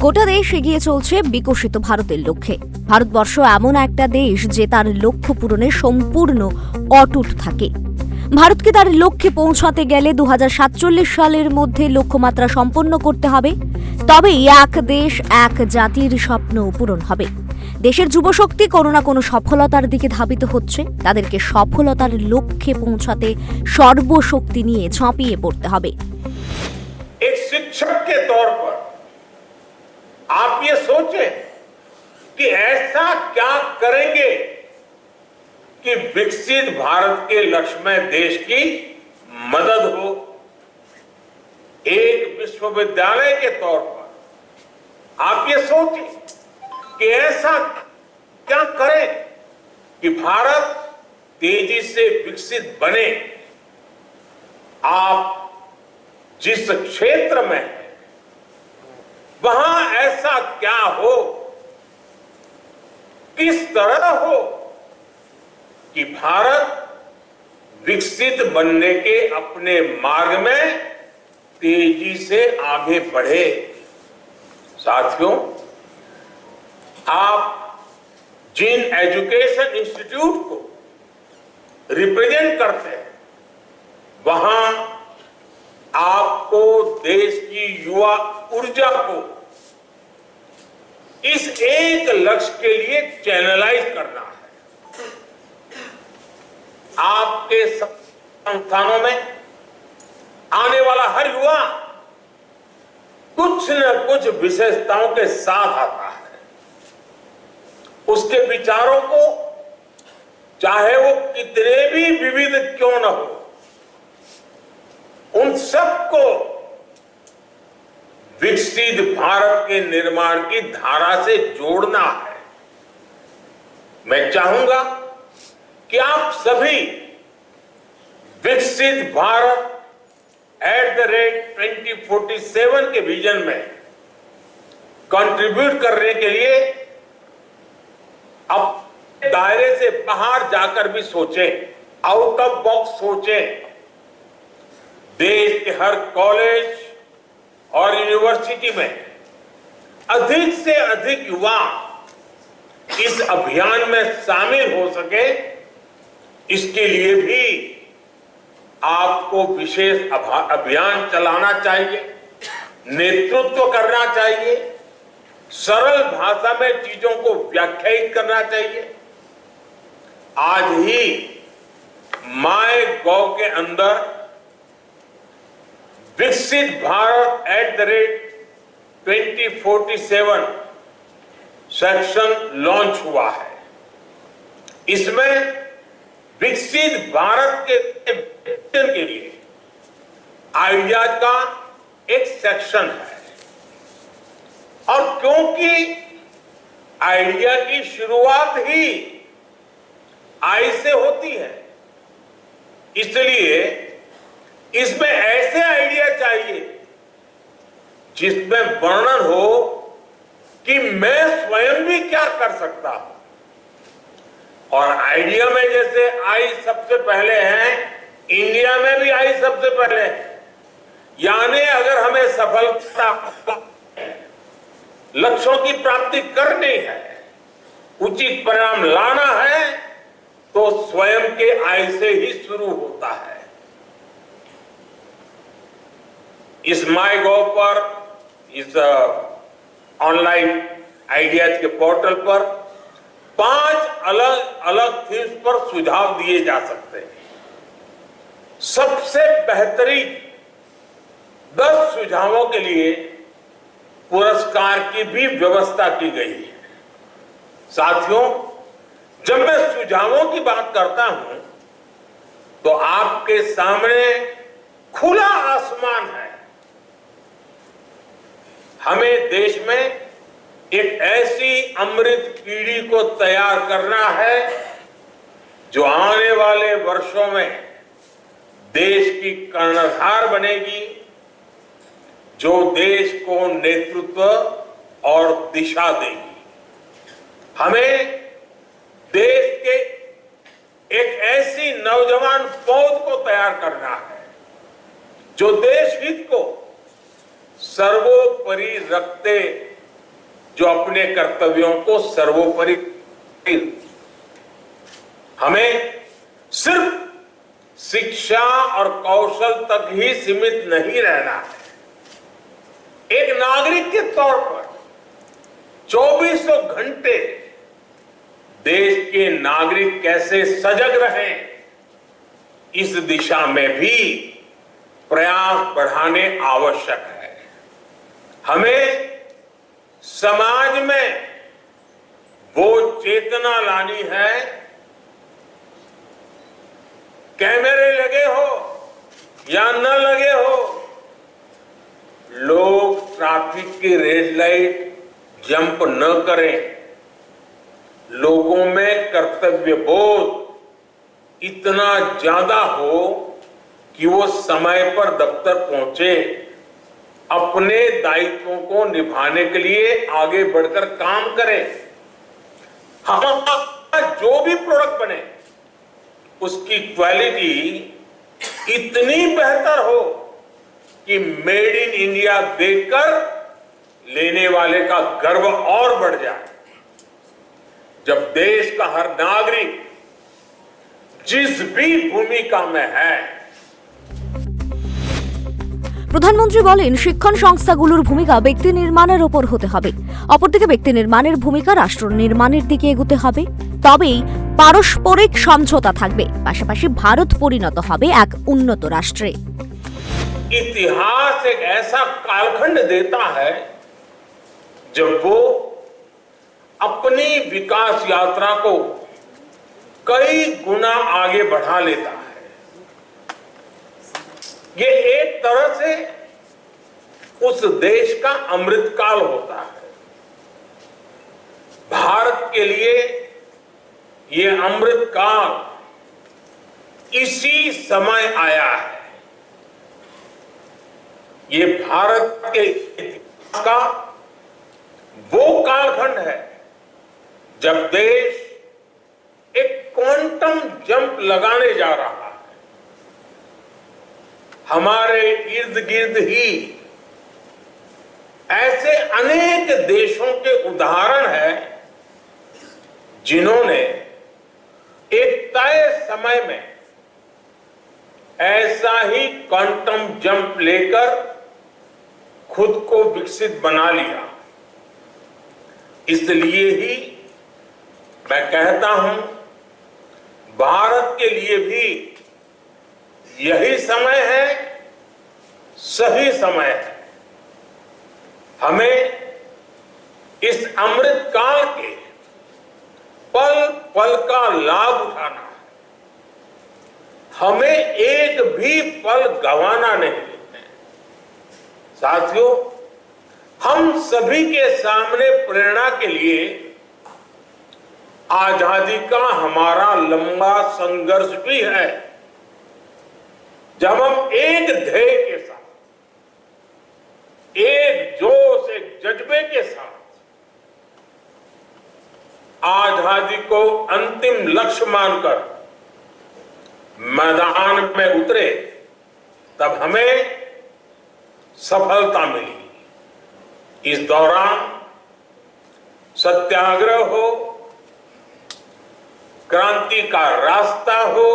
গোটা দেশ এগিয়ে চলছে বিকশিত ভারতের লক্ষ্যে। ভারতবর্ষ এমন একটা দেশ যে তার লক্ষ্য পূরণে সম্পূর্ণ অটুট থাকে। ভারতকে তার লক্ষ্যে পৌঁছাতে গেলে 2047 সালের মধ্যে লক্ষ্যমাত্রা সম্পন্ন করতে হবে। তবেই এক দেশ এক জাতির স্বপ্ন পূরণ হবে। দেশের যুবশক্তি কোনো না কোনো সফলতার দিকে ধাবিত হচ্ছে। তাদেরকে সফলতার লক্ষ্যে পৌঁছাতে সর্বশক্তি নিয়ে ঝাঁপিয়ে পড়তে হবে। एक शिक्षक के तौर पर आप ये सोचें कि ऐसा क्या करेंगे कि विकसित भारत के लक्ष्य में देश की मदद हो। एक विश्वविद्यालय के तौर पर आप ये सोचें कि ऐसा क्या करें कि भारत तेजी से विकसित बने। आप जिस क्षेत्र में है वहां ऐसा क्या हो, किस तरह हो कि भारत विकसित बनने के अपने मार्ग में तेजी से आगे बढ़े। साथियों, आप जिन एजुकेशन इंस्टीट्यूट को रिप्रेजेंट करते हैं वहां आपको देश की युवा ऊर्जा को इस एक लक्ष्य के लिए चैनलाइज करना है। आपके संस्थानों में आने वाला हर युवा कुछ न कुछ विशेषताओं के साथ आता है। उसके विचारों को चाहे वो कितने भी विविध क्यों न हो, उन सबको विकसित भारत के निर्माण की धारा से जोड़ना है। मैं चाहूंगा कि आप सभी विकसित भारत @2047 के विजन में कंट्रीब्यूट करने के लिए अब दायरे से बाहर जाकर भी सोचें, आउट ऑफ बॉक्स सोचें। देश के हर कॉलेज और यूनिवर्सिटी में अधिक से अधिक युवा इस अभियान में शामिल हो सके, इसके लिए भी आपको विशेष अभियान चलाना चाहिए, नेतृत्व करना चाहिए, सरल भाषा में चीजों को व्याख्यायित करना चाहिए। आज ही MyGov के अंदर विकसित भारत @2047 सेक्शन लॉन्च हुआ है। इसमें विकसित भारत के लिए आइडियाज का एक सेक्शन है। और क्योंकि आइडिया की शुरुआत ही आई से होती है, इसलिए इसमें ऐसे आइडिया चाहिए जिसमें वर्णन हो कि मैं स्वयं भी क्या कर सकता हूं। और आइडिया में जैसे आई सबसे पहले है, इंडिया में भी आई सबसे पहले है। यानी अगर हमें सफलता लक्ष्यों की प्राप्ति करनी है, उचित परिणाम लाना है, तो स्वयं के आई से ही शुरू होता है। इस MyGov पर, इस ऑनलाइन आइडियाज के पोर्टल पर 5 अलग अलग थीम्स पर सुझाव दिए जा सकते हैं। सबसे बेहतरीन 10 सुझावों के लिए पुरस्कार की भी व्यवस्था की गई है। साथियों, जब मैं सुझावों की बात करता हूं तो आपके सामने खुला आसमान है। हमें देश में एक ऐसी अमृत पीढ़ी को तैयार करना है जो आने वाले वर्षों में देश की कर्णधार बनेगी, जो देश को नेतृत्व और दिशा देगी। हमें देश के एक ऐसी नौजवान फौज को तैयार करना है जो देश हित को सर्वोपरि रखते जो अपने कर्तव्यों को सर्वोपरि, हमें सिर्फ शिक्षा और कौशल तक ही सीमित नहीं रहना है। एक नागरिक के तौर पर 24 घंटे देश के नागरिक कैसे सजग रहें, इस दिशा में भी प्रयास बढ़ाने आवश्यक है। हमें समाज में वो चेतना लानी है, कैमरे लगे हो या न लगे हो, लोग ट्रैफिक की रेड लाइट जंप न करें। लोगों में कर्तव्य बोध इतना ज्यादा हो कि वो समय पर दफ्तर पहुंचे, अपने दायित्वों को निभाने के लिए आगे बढ़कर काम करें। हमारा जो भी प्रोडक्ट बने उसकी क्वालिटी इतनी बेहतर हो कि मेड इन इंडिया देखकर लेने वाले का गर्व और बढ़ जाए। जब देश का हर नागरिक जिस भी भूमिका में है। প্রধানমন্ত্রী বলেন, শিক্ষণ সংস্থাগুলোর ভূমিকা ব্যক্তি নির্মাণের ওপর হতে হবে, অপরদিকে ব্যক্তি নির্মাণের ভূমিকা রাষ্ট্র নির্মাণের দিকে এগোতে হবে। তবেই পারস্পরিক সমঝোতা থাকবে, পাশাপাশি ভারত পরিণত হবে এক উন্নত রাষ্ট্রে। इतिहास एक ऐसा कालखंड देता है जब वो अपनी विकास यात्रा को कई गुना आगे बढ़ा लेता है। ये एक तरह से उस देश का अमृतकाल होता है। भारत के लिए ये अमृतकाल इसी समय आया है। ये भारत के इतिहास का वो कालखंड है जब देश एक क्वांटम जंप लगाने जा रहा है। हमारे इर्द गिर्द ही ऐसे अनेक देशों के उदाहरण हैं जिन्होंने एक तय समय में ऐसा ही क्वांटम जंप लेकर खुद को विकसित बना लिया। इसलिए ही मैं कहता हूं, भारत के लिए भी यही समय है, सही समय है। हमें इस अमृत काल के पल पल का लाभ उठाना है। हमें एक भी पल गंवाना नहीं है। साथियों, हम सभी के सामने प्रेरणा के लिए आजादी का हमारा लंबा संघर्ष भी है। जब हम एक ध्येय के साथ, एक जोश, एक जज्बे के साथ आजादी को अंतिम लक्ष्य मानकर मैदान में उतरे, तब हमें सफलता मिली। इस दौरान सत्याग्रह हो, क्रांति का रास्ता हो,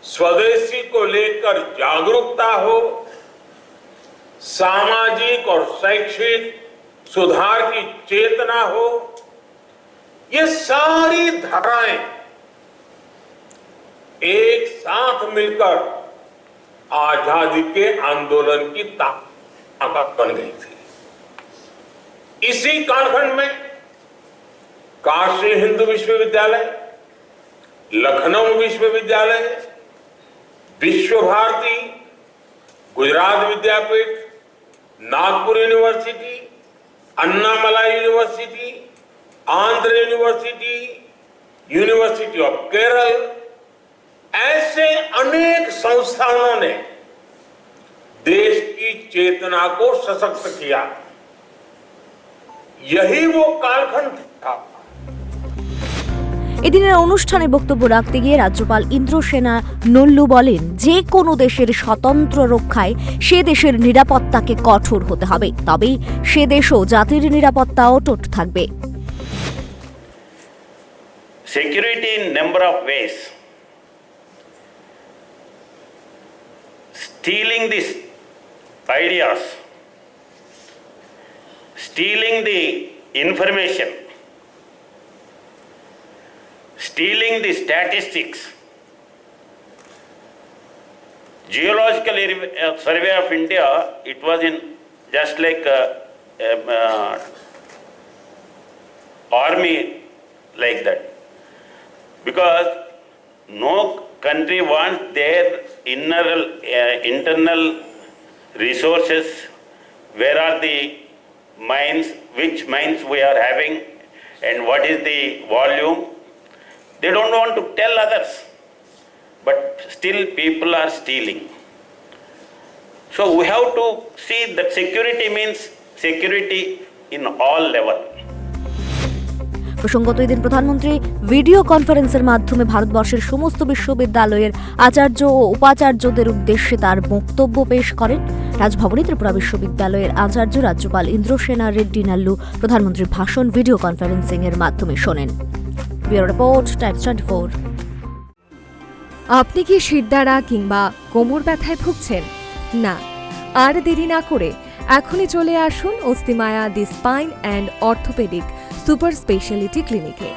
स्वदेशी को लेकर जागरूकता हो, सामाजिक और शैक्षिक सुधार की चेतना हो, ये सारी धाराएं एक साथ मिलकर आजादी के आंदोलन की ताकत बन गई थी। इसी कालखंड में काशी हिंदू विश्वविद्यालय, लखनऊ विश्वविद्यालय, Vishwa Bharati, Gujarat Vidyapith, Nagpur university, Annamalai university, Andhra university, university of Kerala, ऐसे अनेक संस्थानों ने देश की चेतना को सशक्त किया। यही वो कालखंड था। এদিনের অনুষ্ঠানে বক্তব্য রাখতে গিয়ে রাজ্যপাল ইন্দ্রসেনা নল্লু বলেন, যে কোনো দেশের স্বতন্ত্র রক্ষায় সে দেশের নিরাপত্তাকে কঠোর হতে হবে, তবেই সে দেশও জাতির নিরাপত্তা অটুট থাকবে। Security in number of ways. Stealing these ideas, stealing the information, stealing the statistics. Geological Survey of India, it was in just like army like that. Because no country wants their internal resources. Where are the mines, which mines we are having, and what is the volume. They don't want to tell others, but still people are stealing. So we have to see that security means security in all level. প্রসঙ্গত এদিন প্রধানমন্ত্রী video কনফারেন্সের মাধ্যমে ভারতবর্ষের সমস্ত বিশ্ববিদ্যালয়ের আচার্য ও উপাচার্যদের উদ্দেশ্যে তার বক্তব্য পেশ করেন। রাজভবনে ত্রিপুরা বিশ্ববিদ্যালয়ের আচার্য রাজ্যপাল ইন্দ্রসেনা রেড্ডি নাল্লু প্রধানমন্ত্রীর ভাষণ ভিডিও কনফারেন্সিং এর মাধ্যমে শোনেন। Bureau report, Times 24। আপনি কি শিরদাঁড়া কিংবা কোমর ব্যথায় ভুগছেন? না, আর দেরি না করে এখনই চলে আসুন Asthimaya the spine and orthopaedic super speciality ক্লিনিকে।